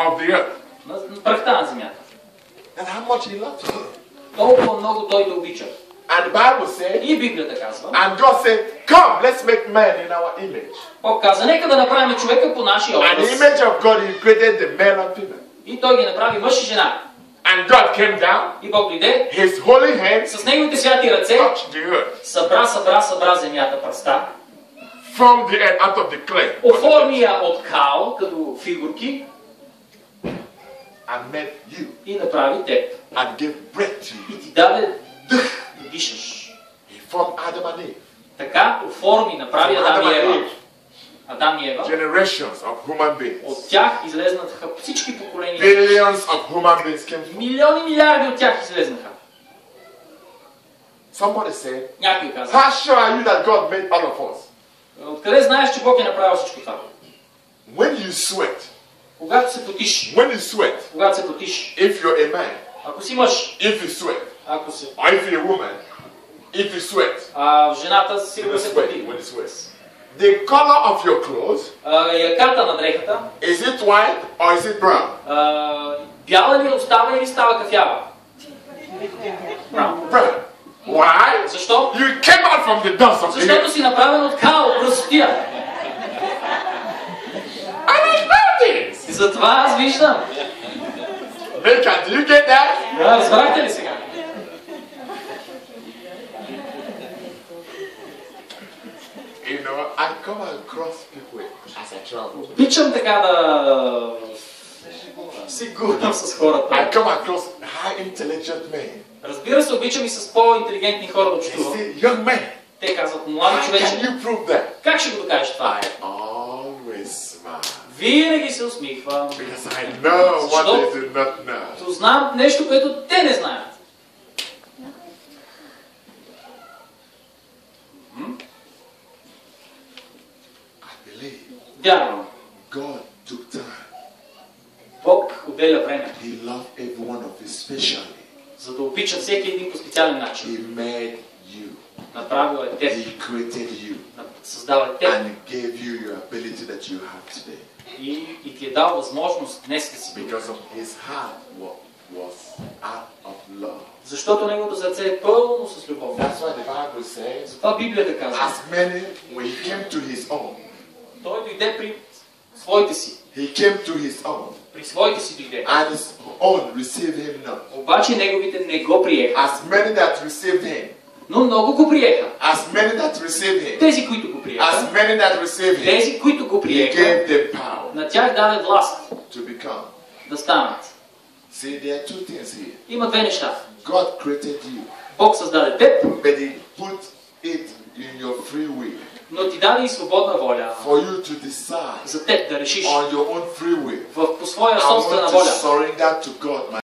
of the earth. На пръхта на земята. And how much he loves you. Толкова много той те обича. And the Bible says, И Библията казва, and God said, come, let's make man in our image. Бог каза, нека да направим човека по нашия And the образ. image of God, he created the male and female. И той ги направи мъж и жена. And God came down, И Бог дойде, his holy hands с неговите святи ръце, touched the earth. събра земята пръста, From the earth, out of the clay. оформи я от кал, като фигурки, And made you. и направи теб. And gave breath to you. И ти даде дъх да дишаш. He formed Adam and Eve. Така оформи, направи Адам и Ева. Адам и Ева. Generations of human beings. От тях излезнаха всички поколения. Billions of human beings came from. Милиони, милиарди от тях излезнаха. Somebody said, Някой каза, how sure are you that God made all of us? откъде знаеш, че Бог е направил всичко това? When you sweat, Когато се потиш, if you're a man, ако си мъж, if you sweat, ако си, or if you're a woman, if you sweat, жената сигурно се поти. when you sweat, the color of your clothes, Ярката на дрехата, is it white or is it brown? бяла ли остава или става кафява? Brown. Why? Защо? You came out from the dust of the Защото earth. си направен от кал, от пръстотия. And I know this. И затова аз виждам. Mecca, do you get that? Разбрахте ли сега? You know, I come across people as I travel. Обичам така да се гурнам с хората. I come across high intelligent men. Разбира се, обичам и с по-интелигентни хора да They общувам. say, young man, Те казват, млади how човече, can you prove that? как ще го докажеш това? I always smile. Винаги се усмихвам. Because I know what they do not know. То знам нещо, което те не знаят. I believe Вярвам. God took time. Бог отделя време, He loved every one of us specially. за да обича всеки един по специален начин. He made you. Направил е теб. He created you. Създал е теб. And gave you your ability that you have today. И ти е дал възможност днес да си. Because of his heart was out of love. Защото неговото сърце е пълно с любов. That's why the Bible says, Затова Библията казва, as many, when he came to his own, той дойде при своите си. he came to his own, При своите си дойде. and his own received him not. Обаче неговите не го приеха. As many that received him, Но много го приеха. as many that received him, Тези, които го as приеха, many that received him, тези, които го he приеха, gave them power на тях даде власт to become. да станат. See, there are two things here. Има две неща. God created you, Бог създаде теб, but he put it in your free will но ти даде и свободна воля for you to decide за теб да решиш on your own free will. по своя I собствена want to воля. surrender to God my